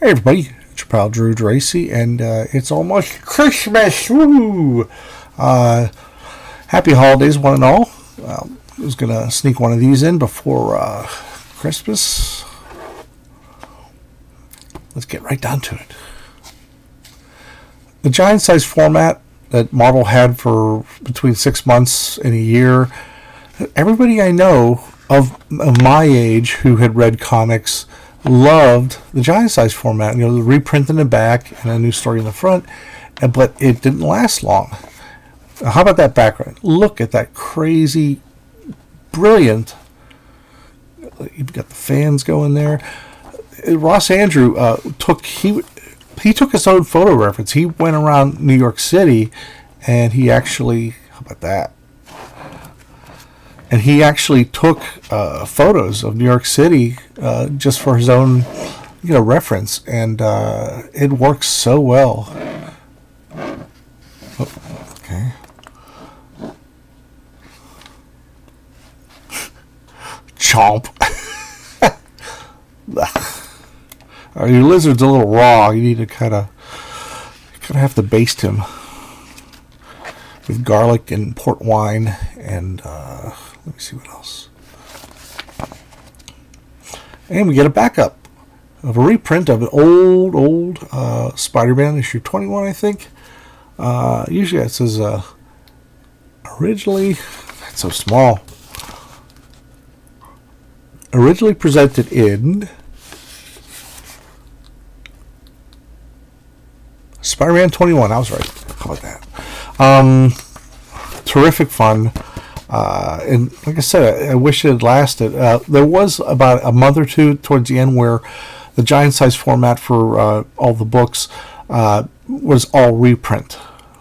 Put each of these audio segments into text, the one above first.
Hey everybody, it's your pal Drew Dracy, and it's almost Christmas. Woo! Happy holidays, one and all. I was gonna sneak one of these in before Christmas. Let's get right down to it. The giant size format that Marvel had for between 6 months and a year. Everybody I know of my age who had read comics loved the giant size format. You know, the reprint in the back and a new story in the front, but it didn't last long. How about that background? Look at that crazy, brilliant. You've got the fans going there. Ross Andrew took his own photo reference. He went around New York City, and he actually, how about that? And he actually took photos of New York City just for his own, reference, and it works so well. Oh, okay. Chomp. Your lizard's a little raw. You need to kind of have to baste him with garlic and port wine and. Let me see what else. And we get a backup of a reprint of an old Spider-Man issue 21, I think. Usually it says originally, that's so small. Originally presented in Spider-Man 21. I was right. How about that? Terrific fun. And like I said, I wish it had lasted. There was about a month or two towards the end where the giant size format for all the books was all reprint.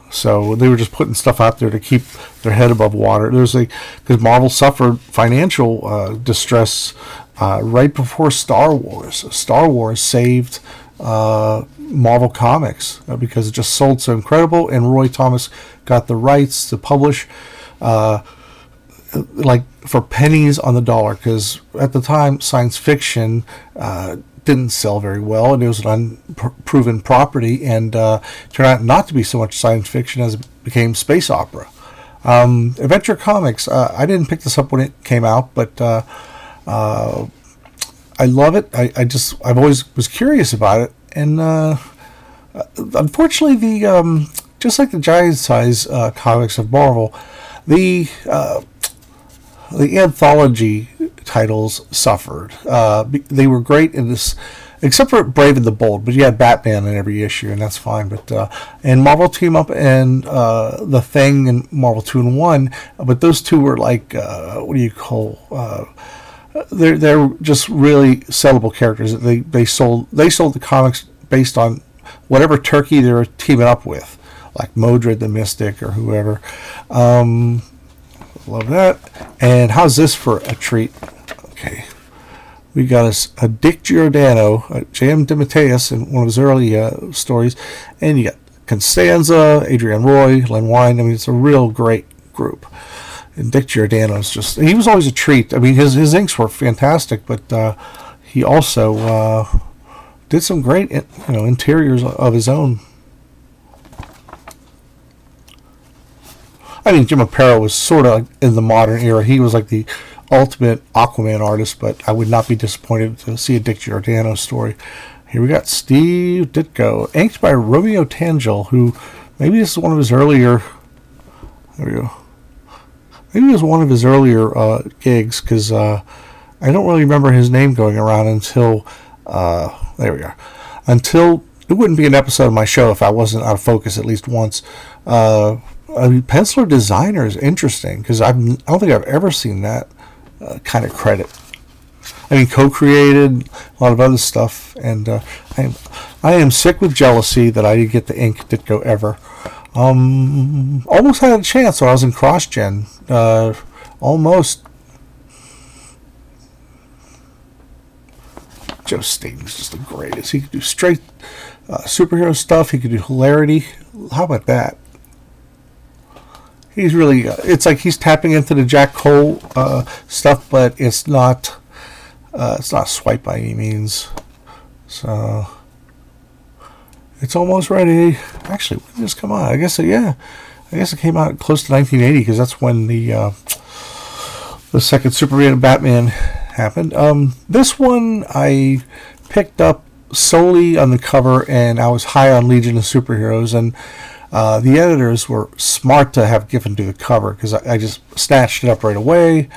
So they were just putting stuff out there to keep their head above water. Because Marvel suffered financial distress right before Star Wars. Star Wars saved Marvel Comics because it just sold so incredible, and Roy Thomas got the rights to publish like for pennies on the dollar, because at the time science fiction didn't sell very well, and it was an unproven property, and turned out not to be so much science fiction as it became space opera. Adventure Comics, I didn't pick this up when it came out, but I love it. I've always was curious about it, and unfortunately the just like the giant size comics of Marvel, the anthology titles suffered. They were great in this, except for Brave and the Bold, but you had Batman in every issue, and that's fine. But and Marvel Team Up and The Thing and Marvel 2-in-1, but those two were like what do you call? They're just really sellable characters. They sold the comics based on whatever turkey they were teaming up with, like Modred the Mystic or whoever. Love that. And how's this for a treat? Okay. We got us a Dick Giordano, J.M. DeMatteis in one of his early stories. And you got Constanza, Adrian Roy, Len Wein. I mean, it's a real great group. And Dick Giordano's just, he was always a treat. I mean, his inks were fantastic, but he also did some great, interiors of his own. I mean, Jim Aparo was sort of in the modern era. He was like the ultimate Aquaman artist, but I would not be disappointed to see a Dick Giordano story. Here we got Steve Ditko, inked by Romeo Tangel, who maybe this is one of his earlier. There we go. Maybe it was one of his earlier gigs, because I don't really remember his name going around until there we are. Until it wouldn't be an episode of my show if I wasn't out of focus at least once. Penciler designer is interesting, because I don't think I've ever seen that kind of credit. I mean, co-created a lot of other stuff, and I am sick with jealousy that I didn't get the ink Ditko ever. Almost had a chance when I was in CrossGen. Almost. Joe Staten's just the greatest. He could do straight superhero stuff. He could do hilarity. How about that? He's really, it's like he's tapping into the Jack Cole stuff, but it's not swipe by any means. So It's almost ready. Actually, when did this come out? I guess yeah. I guess it came out close to 1980 because that's when the second Superman and Batman happened. This one I picked up solely on the cover, and I was high on Legion of Superheroes, and the editors were smart to have given to the cover because I just snatched it up right away.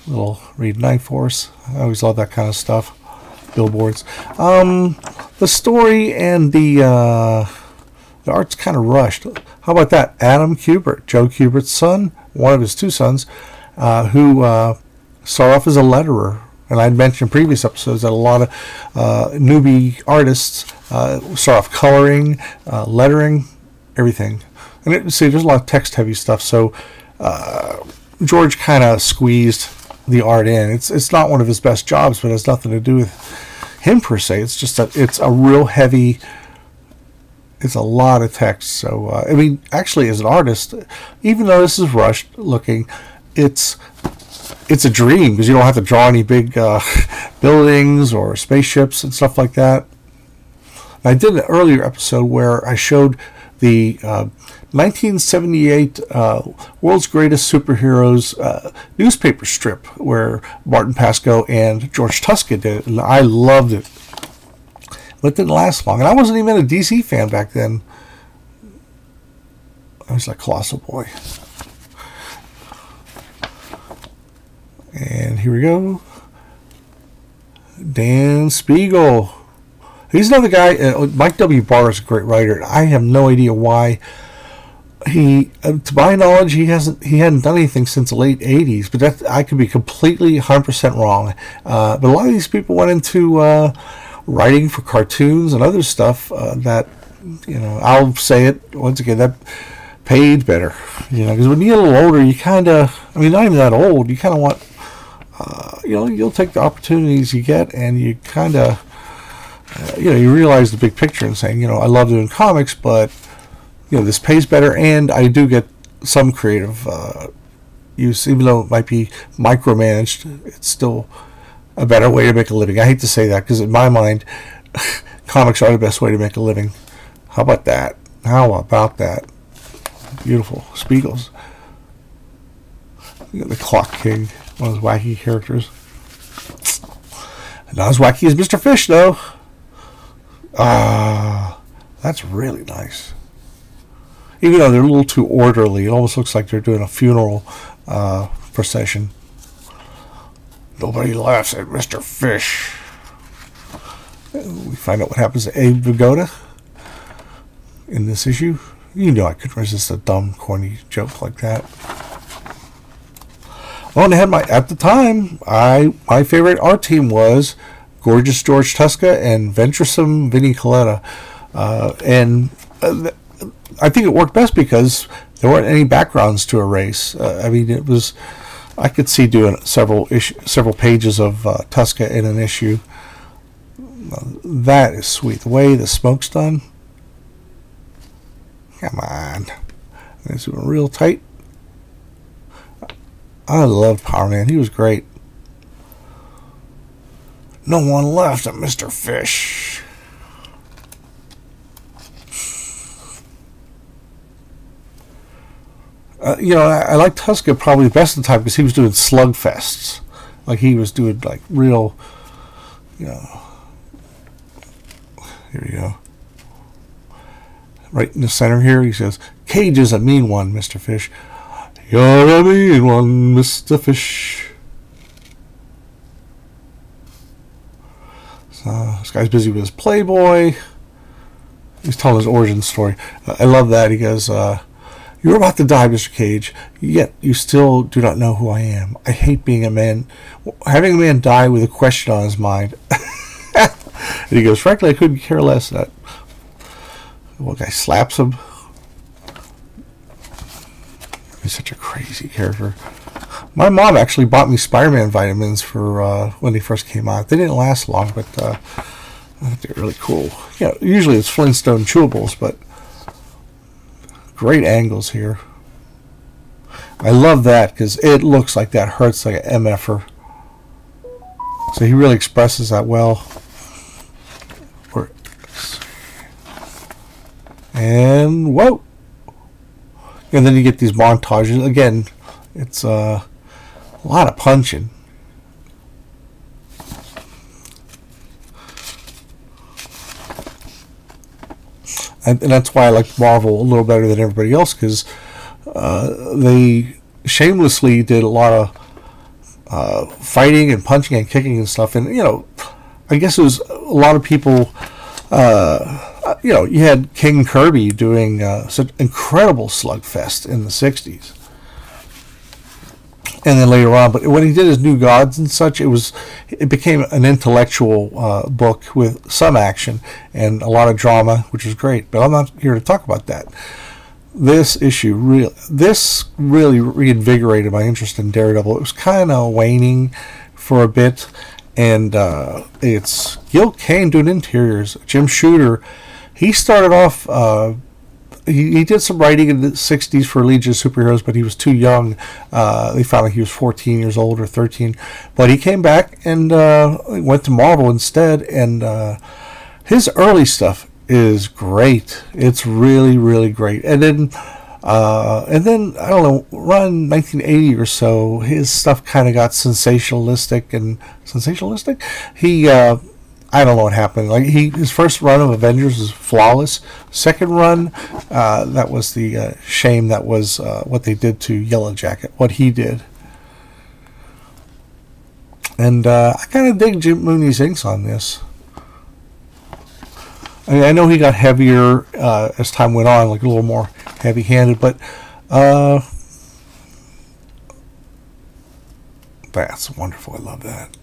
Little Reed Knife Force. I always love that kind of stuff. Billboards. The story and the art's kind of rushed. How about that? Adam Kubert, Joe Kubert's son, one of his two sons, who started off as a letterer. And I'd mentioned in previous episodes that a lot of newbie artists start off coloring, lettering, everything. And see, there's a lot of text-heavy stuff, so George kind of squeezed the art in. It's not one of his best jobs, but it has nothing to do with him per se. It's just that it's a real heavy. It's a lot of text. So I mean, actually, as an artist, even though this is rushed looking, it's a dream because you don't have to draw any big buildings or spaceships and stuff like that. I did an earlier episode where I showed the 1978 World's Greatest Superheroes newspaper strip where Martin Pascoe and George Tuska did it, and I loved it. But it didn't last long, and I wasn't even a DC fan back then. I was like Colossal Boy. And here we go. Dan Spiegel. He's another guy. Mike W. Barr is a great writer. I have no idea why. To my knowledge, he hadn't done anything since the late '80s. But that I could be completely 100% wrong. But a lot of these people went into writing for cartoons and other stuff that, I'll say it once again, that paid better. Because when you get a little older, you kind of, not even that old, you kind of want, you'll take the opportunities you get, and you kind of, you realize the big picture and saying, I love doing comics, but, this pays better, and I do get some creative use, even though it might be micromanaged. It's still a better way to make a living. I hate to say that because in my mind, comics are the best way to make a living. How about that? Beautiful. Spiegels. You got the Clock King, one of those wacky characters. Not as wacky as Mr. Fish, though. That's really nice. Even though they're a little too orderly, it almost looks like they're doing a funeral procession. Nobody laughs at Mr. Fish. We find out what happens to Abe Vigoda in this issue. I couldn't resist a dumb, corny joke like that. Well, and at the time, my favorite art team was Gorgeous George Tuska and Venturesome Vinnie Coletta. I think it worked best because there weren't any backgrounds to erase. I could see doing several pages of Tuska in an issue. That is sweet. The way the smoke's done. Come on. It's real tight. I loved Power Man. He was great. No one left at Mr. Fish. I like Tuska probably the best of the time because he was doing slugfests. Like he was doing like real, here we go. Right in the center here, he says, "Cage is a mean one, Mr. Fish. You're a mean one, Mr. Fish." So this guy's busy with his Playboy. He's telling his origin story. I love that. He goes, "You're about to die, Mr. Cage, yet you still do not know who I am. I hate being a man, having a man die with a question on his mind." And he goes, "Frankly, I couldn't care less." That one guy slaps him. He's such a crazy character. My mom actually bought me Spider-Man vitamins for when they first came out. They didn't last long, but I think they're really cool. Usually it's Flintstone chewables, but great angles here. I love that because it looks like that hurts like an MFer. So he really expresses that well. And whoa. And then you get these montages. Again, it's a lot of punching. And that's why I like Marvel a little better than everybody else, because they shamelessly did a lot of fighting and punching and kicking and stuff. And, you know, I guess it was a lot of people, you know, you had King Kirby doing such incredible slugfest in the 60s. And then later on, but when he did his New Gods and such, it became an intellectual book with some action and a lot of drama, which was great. But I'm not here to talk about that. This really reinvigorated my interest in Daredevil. It was kind of waning for a bit, and it's Gil Kane doing interiors. Jim Shooter, he started off. He did some writing in the 60s for Legion of Superheroes, but he was too young. They found out he was 14 years old or 13. But he came back and went to Marvel instead. And his early stuff is great. It's really, really great. And then I don't know, around 1980 or so, his stuff kind of got sensationalistic. He I don't know what happened. Like his first run of Avengers was flawless. Second run, that was the shame. That was what they did to Yellow Jacket. What he did, and I kind of dig Jim Mooney's inks on this. I mean, I know he got heavier as time went on, like a little more heavy-handed, but that's wonderful. I love that.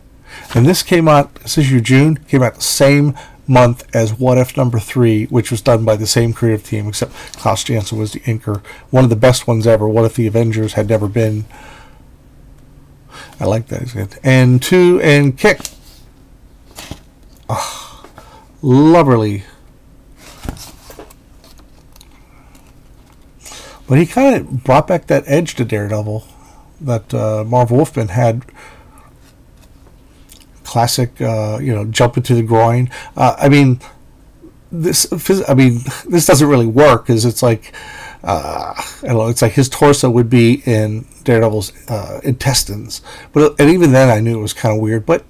And this came out, this issue June, came out the same month as What If #3, which was done by the same creative team, except Klaus Janson was the inker. One of the best ones ever. What if the Avengers had never been? I like that. It's good. And Kick. Oh, lovely. But he kind of brought back that edge to Daredevil that Marv Wolfman had. Classic, you know, jump into the groin. I mean, this doesn't really work because it's like, I don't know, it's like his torso would be in Daredevil's intestines. But and even then, I knew it was kind of weird. But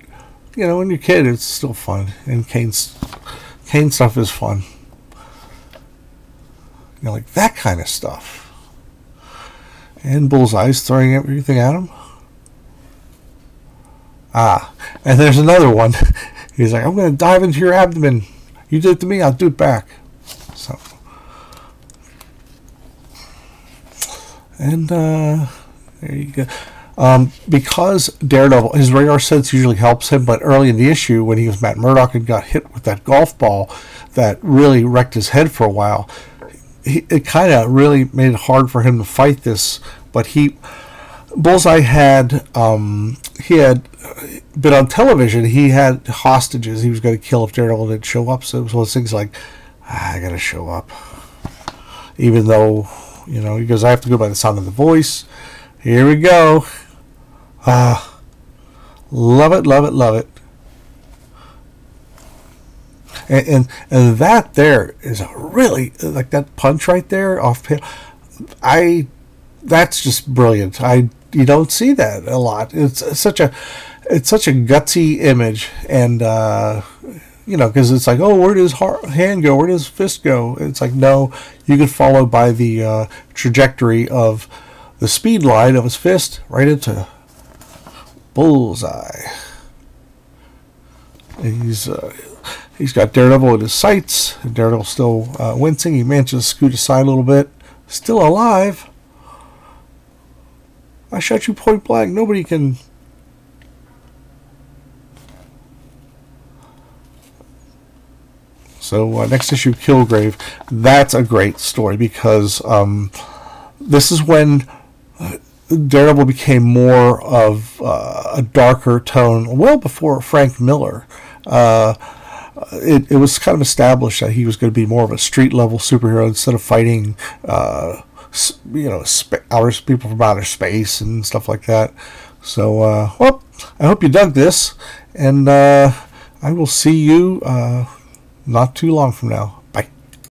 you know, when you're a kid, it's still fun. And Kane stuff is fun. You know, like that kind of stuff. And Bullseye's throwing everything at him. And there's another one. He's like, I'm going to dive into your abdomen. You did it to me, I'll do it back. So, and there you go. Because Daredevil, his radar sense usually helps him, but early in the issue, when he was Matt Murdock and got hit with that golf ball that really wrecked his head for a while, it kind of really made it hard for him to fight this. But Bullseye had been on television. He had hostages he was going to kill if Daredevil didn't show up. So it was one of those things like, I got to show up. Even though, you know, he goes, I have to go by the sound of the voice. Here we go. Love it, love it, love it. And that there is a really, like that punch right there off panel. That's just brilliant. You don't see that a lot. It's such a gutsy image, and you know, because it's like, oh, where does hand go? Where does fist go? It's like, no, you can follow by the trajectory of the speed line of his fist right into Bullseye. And he's got Daredevil in his sights. Daredevil's still wincing. He manages to scoot aside a little bit. Still alive. I shot you point blank. Nobody can. So next issue, Killgrave. That's a great story because this is when Daredevil became more of a darker tone. Well before Frank Miller. It was kind of established that he was going to be more of a street level superhero instead of fighting you know, people from outer space and stuff like that. So, well, I hope you dug this, and I will see you not too long from now.